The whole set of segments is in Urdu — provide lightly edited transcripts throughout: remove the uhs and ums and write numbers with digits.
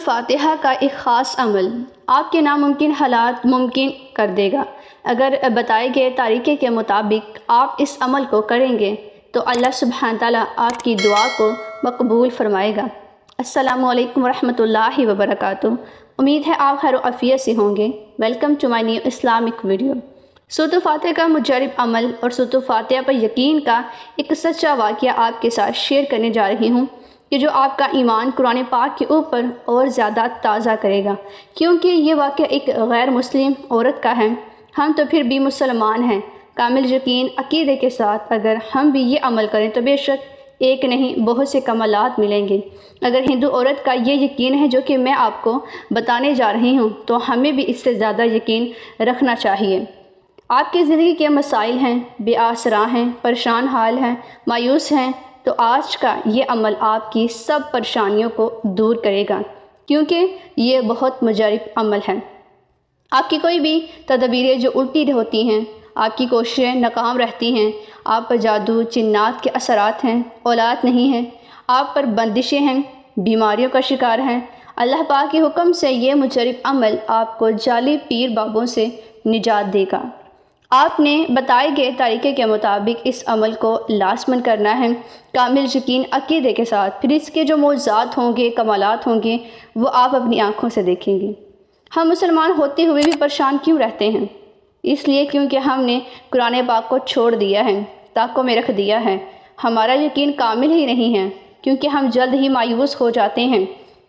الفاتحہ کا ایک خاص عمل آپ کے ناممکن حالات ممکن کر دے گا۔ اگر بتائے گئے طریقے کے مطابق آپ اس عمل کو کریں گے تو اللہ سبحانہ تعالیٰ آپ کی دعا کو مقبول فرمائے گا۔ السلام علیکم ورحمۃ اللہ وبرکاتہ۔ امید ہے آپ خیر و عافیت سے ہوں گے۔ Welcome to my new Islamic video. سورۃ الفاتحہ کا مجرب عمل اور سورۃ الفاتحہ پر یقین کا ایک سچا واقعہ آپ کے ساتھ شیئر کرنے جا رہی ہوں کہ جو آپ کا ایمان قرآن پاک کے اوپر اور زیادہ تازہ کرے گا، کیونکہ یہ واقعہ ایک غیر مسلم عورت کا ہے۔ ہم تو پھر بھی مسلمان ہیں۔ کامل یقین عقیدے کے ساتھ اگر ہم بھی یہ عمل کریں تو بے شک ایک نہیں بہت سے کمالات ملیں گے۔ اگر ہندو عورت کا یہ یقین ہے جو کہ میں آپ کو بتانے جا رہی ہوں تو ہمیں بھی اس سے زیادہ یقین رکھنا چاہیے۔ آپ کی زندگی کے مسائل ہیں، بے آسرا ہیں، پریشان حال ہیں، مایوس ہیں، تو آج کا یہ عمل آپ کی سب پریشانیوں کو دور کرے گا، کیونکہ یہ بہت مجرب عمل ہے۔ آپ کی کوئی بھی تدبیریں جو الٹی ہوتی ہیں، آپ کی کوششیں ناکام رہتی ہیں، آپ پر جادو جنات کے اثرات ہیں، اولاد نہیں ہے، آپ پر بندشیں ہیں، بیماریوں کا شکار ہیں، اللہ پاک کے حکم سے یہ مجرب عمل آپ کو جعلی پیر بابوں سے نجات دے گا۔ آپ نے بتائے گئے طریقے کے مطابق اس عمل کو لازماً کرنا ہے، کامل یقین عقیدے کے ساتھ۔ پھر اس کے جو معجزات ہوں گے، کمالات ہوں گے، وہ آپ اپنی آنکھوں سے دیکھیں گے۔ ہم مسلمان ہوتے ہوئے بھی پریشان کیوں رہتے ہیں؟ اس لیے کیونکہ ہم نے قرآن پاک کو چھوڑ دیا ہے، طاقوں میں رکھ دیا ہے۔ ہمارا یقین کامل ہی نہیں ہے، کیونکہ ہم جلد ہی مایوس ہو جاتے ہیں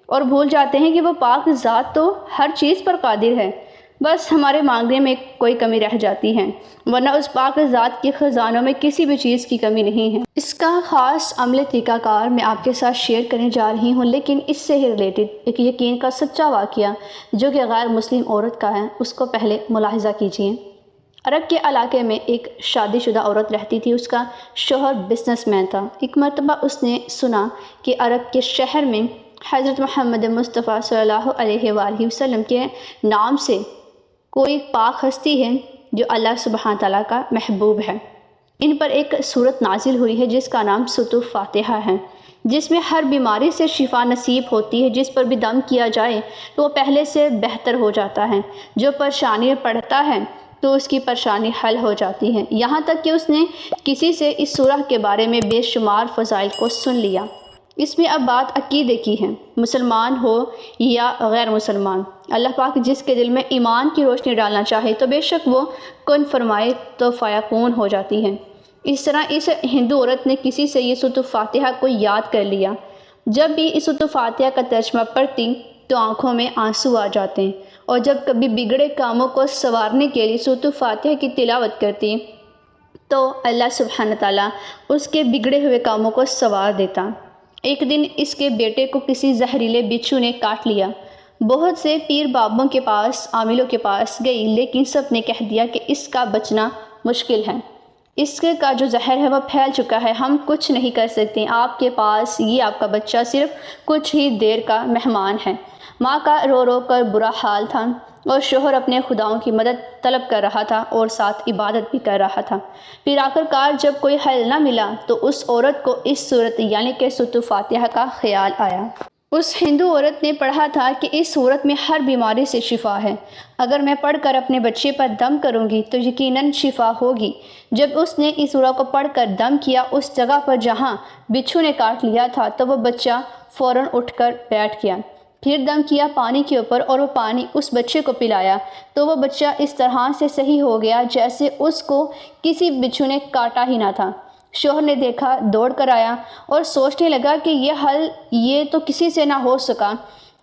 اور بھول جاتے ہیں کہ وہ پاک ذات تو ہر چیز پر قادر ہے، بس ہمارے مانگنے میں کوئی کمی رہ جاتی ہے، ورنہ اس پاک ذات کے خزانوں میں کسی بھی چیز کی کمی نہیں ہے۔ اس کا خاص عمل طریقہ کار میں آپ کے ساتھ شیئر کرنے جا رہی ہوں، لیکن اس سے ہی ریلیٹڈ ایک یقین کا سچا واقعہ جو کہ غیر مسلم عورت کا ہے، اس کو پہلے ملاحظہ کیجیے۔ عرب کے علاقے میں ایک شادی شدہ عورت رہتی تھی۔ اس کا شوہر بزنس مین تھا۔ ایک مرتبہ اس نے سنا کہ عرب کے شہر میں حضرت محمد مصطفیٰ صلی اللہ علیہ وآلہ وسلم کے نام سے کوئی پاک ہستی ہے جو اللہ سبحانہ تعالیٰ کا محبوب ہے۔ ان پر ایک سورت نازل ہوئی ہے جس کا نام سورۃ الفاتحہ ہے، جس میں ہر بیماری سے شفا نصیب ہوتی ہے۔ جس پر بھی دم کیا جائے تو وہ پہلے سے بہتر ہو جاتا ہے۔ جو پریشانی پڑھتا ہے تو اس کی پریشانی حل ہو جاتی ہے۔ یہاں تک کہ اس نے کسی سے اس سورہ کے بارے میں بے شمار فضائل کو سن لیا۔ اس میں اب بات عقیدے کی ہے، مسلمان ہو یا غیر مسلمان۔ اللہ پاک جس کے دل میں ایمان کی روشنی ڈالنا چاہے تو بے شک وہ کن فرمائے تو فیکون ہو جاتی ہے۔ اس طرح اس ہندو عورت نے کسی سے یہ سورۃ الفاتحہ کو یاد کر لیا۔ جب بھی اس سورۃ الفاتحہ کا ترجمہ پڑھتی تو آنکھوں میں آنسو آ جاتے ہیں، اور جب کبھی بگڑے کاموں کو سنوارنے کے لیے سورۃ الفاتحہ کی تلاوت کرتی تو اللہ سبحانہ تعالیٰ اس کے بگڑے ہوئے کاموں کو سنوار دیتا۔ ایک دن اس کے بیٹے کو کسی زہریلے بچھو نے کاٹ لیا۔ بہت سے پیر بابوں کے پاس، عاملوں کے پاس گئی، لیکن سب نے کہہ دیا کہ اس کا بچنا مشکل ہے، اس کا جو زہر ہے وہ پھیل چکا ہے، ہم کچھ نہیں کر سکتے، آپ کے پاس یہ آپ کا بچہ صرف کچھ ہی دیر کا مہمان ہے۔ ماں کا رو رو کر برا حال تھا، اور شوہر اپنے خداؤں کی مدد طلب کر رہا تھا اور ساتھ عبادت بھی کر رہا تھا۔ پھر آخرکار جب کوئی حل نہ ملا تو اس عورت کو اس صورت یعنی کہ سورۃ الفاتحہ کا خیال آیا۔ اس ہندو عورت نے پڑھا تھا کہ اس صورت میں ہر بیماری سے شفا ہے، اگر میں پڑھ کر اپنے بچے پر دم کروں گی تو یقیناً شفا ہوگی۔ جب اس نے اس سورہ کو پڑھ کر دم کیا اس جگہ پر جہاں بچھو نے کاٹ لیا تھا تو وہ بچہ فوراً اٹھ کر بیٹھ گیا۔ پھر دم کیا پانی کے اوپر اور وہ پانی اس بچے کو پلایا تو وہ بچہ اس طرح سے صحیح ہو گیا جیسے اس کو کسی بچھو نے کاٹا ہی نہ تھا۔ شوہر نے دیکھا، دوڑ کر آیا اور سوچنے لگا کہ یہ تو کسی سے نہ ہو سکا،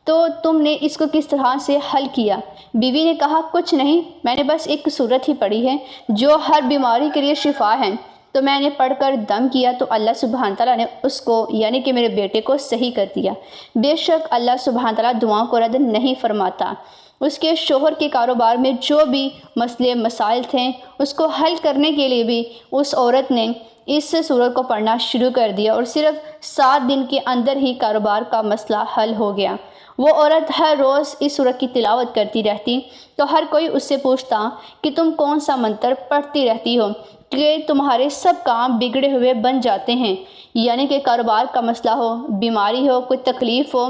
تو تم نے اس کو کس طرح سے حل کیا؟ بیوی نے کہا کچھ نہیں، میں نے بس ایک سورت ہی پڑھی ہے جو ہر بیماری کے لیے شفا ہے، تو میں نے پڑھ کر دم کیا تو اللہ سبحانہ تعالیٰ نے اس کو یعنی کہ میرے بیٹے کو صحیح کر دیا۔ بے شک اللہ سبحانہ تعالیٰ دعاؤں کو رد نہیں فرماتا۔ اس کے شوہر کے کاروبار میں جو بھی مسئلے مسائل تھے اس کو حل کرنے کے لیے بھی اس عورت نے اس سورت کو پڑھنا شروع کر دیا، اور صرف 7 دن کے اندر ہی کاروبار کا مسئلہ حل ہو گیا۔ وہ عورت ہر روز اس سورت کی تلاوت کرتی رہتی تو ہر کوئی اس سے پوچھتا کہ تم کون سا منتر پڑھتی رہتی ہو کہ تمہارے سب کام بگڑے ہوئے بن جاتے ہیں، یعنی کہ کاروبار کا مسئلہ ہو، بیماری ہو، کوئی تکلیف ہو،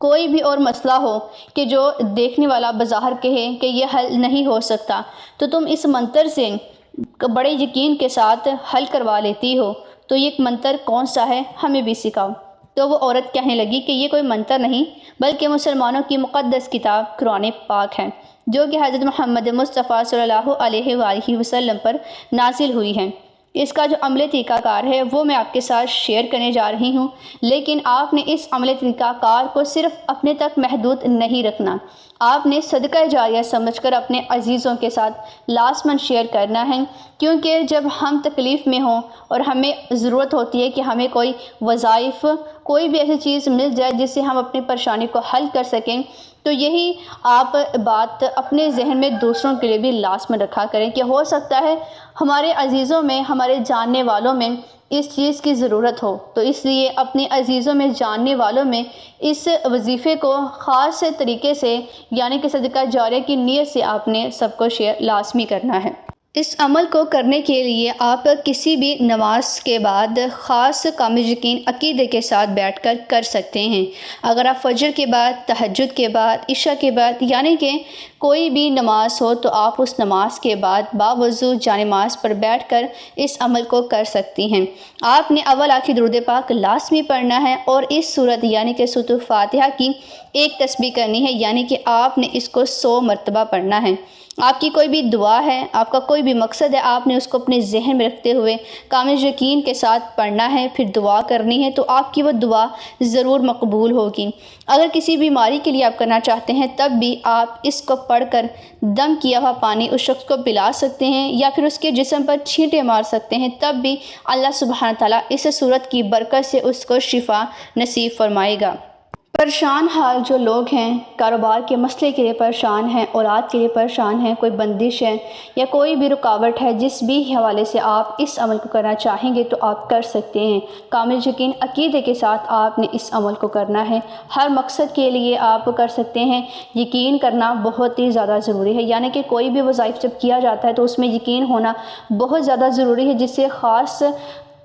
کوئی بھی اور مسئلہ ہو کہ جو دیکھنے والا بظاہر کہے کہ یہ حل نہیں ہو سکتا، تو تم اس منتر سے بڑے یقین کے ساتھ حل کروا لیتی ہو، تو یہ منتر کون سا ہے ہمیں بھی سکھاؤ۔ تو وہ عورت کہنے لگی کہ یہ کوئی منتر نہیں بلکہ مسلمانوں کی مقدس کتاب قرآن پاک ہے، جو کہ حضرت محمد مصطفیٰ صلی اللہ علیہ وآلہ وسلم پر نازل ہوئی ہے۔ اس کا جو عملی طریقہ کار ہے وہ میں آپ کے ساتھ شیئر کرنے جا رہی ہوں، لیکن آپ نے اس عملی طریقہ کار کو صرف اپنے تک محدود نہیں رکھنا، آپ نے صدقہ جاریہ سمجھ کر اپنے عزیزوں کے ساتھ لازماً شیئر کرنا ہے، کیونکہ جب ہم تکلیف میں ہوں اور ہمیں ضرورت ہوتی ہے کہ ہمیں کوئی وظائف، کوئی بھی ایسی چیز مل جائے جس سے ہم اپنی پریشانی کو حل کر سکیں، تو یہی آپ بات اپنے ذہن میں دوسروں کے لیے بھی لازماً رکھا کریں کہ ہو سکتا ہے ہمارے عزیزوں میں، ہمارے جاننے والوں میں اس چیز کی ضرورت ہو، تو اس لیے اپنے عزیزوں میں، جاننے والوں میں اس وظیفے کو خاص طریقے سے یعنی کہ صدقہ جاریہ کی نیت سے آپ نے سب کو شیئر لازمی کرنا ہے۔ اس عمل کو کرنے کے لیے آپ کسی بھی نماز کے بعد خاص کامل یقین عقیدے کے ساتھ بیٹھ کر کر سکتے ہیں۔ اگر آپ فجر کے بعد، تہجد کے بعد، عشاء کے بعد یعنی کہ کوئی بھی نماز ہو تو آپ اس نماز کے بعد باوضو جانماز پر بیٹھ کر اس عمل کو کر سکتی ہیں۔ آپ نے اول آخر درود پاک لازمی پڑھنا ہے اور اس صورت یعنی کہ سورۃ الفاتحہ کی ایک تسبیح کرنی ہے، یعنی کہ آپ نے اس کو 100 مرتبہ پڑھنا ہے۔ آپ کی کوئی بھی دعا ہے، آپ کا کوئی بھی مقصد ہے، آپ نے اس کو اپنے ذہن میں رکھتے ہوئے کامل یقین کے ساتھ پڑھنا ہے، پھر دعا کرنی ہے، تو آپ کی وہ دعا ضرور مقبول ہوگی۔ اگر کسی بیماری کے لیے آپ کرنا چاہتے ہیں تب بھی آپ اس کو پڑھ کر دم کیا ہوا پانی اس شخص کو پلا سکتے ہیں یا پھر اس کے جسم پر چھینٹے مار سکتے ہیں، تب بھی اللہ سبحانہ تعالیٰ اس صورت کی برکت سے اس کو شفا نصیب فرمائے گا۔ پریشان حال جو لوگ ہیں، کاروبار کے مسئلے کے لیے پریشان ہیں، اولاد کے لیے پریشان ہیں، کوئی بندش ہے یا کوئی بھی رکاوٹ ہے، جس بھی حوالے سے آپ اس عمل کو کرنا چاہیں گے تو آپ کر سکتے ہیں۔ کامل یقین عقیدے کے ساتھ آپ نے اس عمل کو کرنا ہے، ہر مقصد کے لیے آپ کر سکتے ہیں۔ یقین کرنا بہت ہی زیادہ ضروری ہے، یعنی کہ کوئی بھی وظائف جب کیا جاتا ہے تو اس میں یقین ہونا بہت زیادہ ضروری ہے، جس سے خاص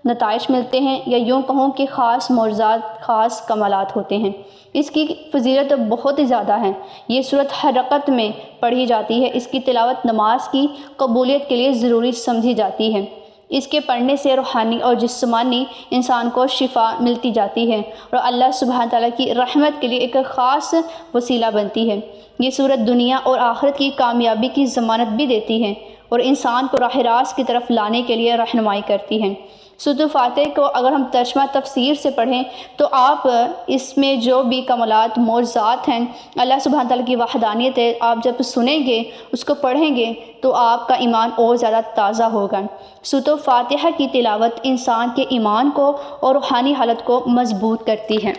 نتائج ملتے ہیں، یا یوں کہوں کہ خاص معجزات، خاص کمالات ہوتے ہیں۔ اس کی فضیلت بہت ہی زیادہ ہے۔ یہ صورت ہر رکعت میں پڑھی جاتی ہے، اس کی تلاوت نماز کی قبولیت کے لیے ضروری سمجھی جاتی ہے۔ اس کے پڑھنے سے روحانی اور جسمانی انسان کو شفا ملتی جاتی ہے اور اللہ سبحانہ تعالیٰ کی رحمت کے لیے ایک خاص وسیلہ بنتی ہے۔ یہ صورت دنیا اور آخرت کی کامیابی کی ضمانت بھی دیتی ہے اور انسان کو راہ راست کی طرف لانے کے لیے رہنمائی کرتی ہے۔ سورۃ الفاتحہ کو اگر ہم ترجمہ تفسیر سے پڑھیں تو آپ اس میں جو بھی کمالات، معجزات ہیں، اللہ سبحانہ تعالیٰ کی وحدانیت ہے، آپ جب سنیں گے، اس کو پڑھیں گے تو آپ کا ایمان اور زیادہ تازہ ہوگا۔ سورۃ الفاتحہ کی تلاوت انسان کے ایمان کو اور روحانی حالت کو مضبوط کرتی ہے۔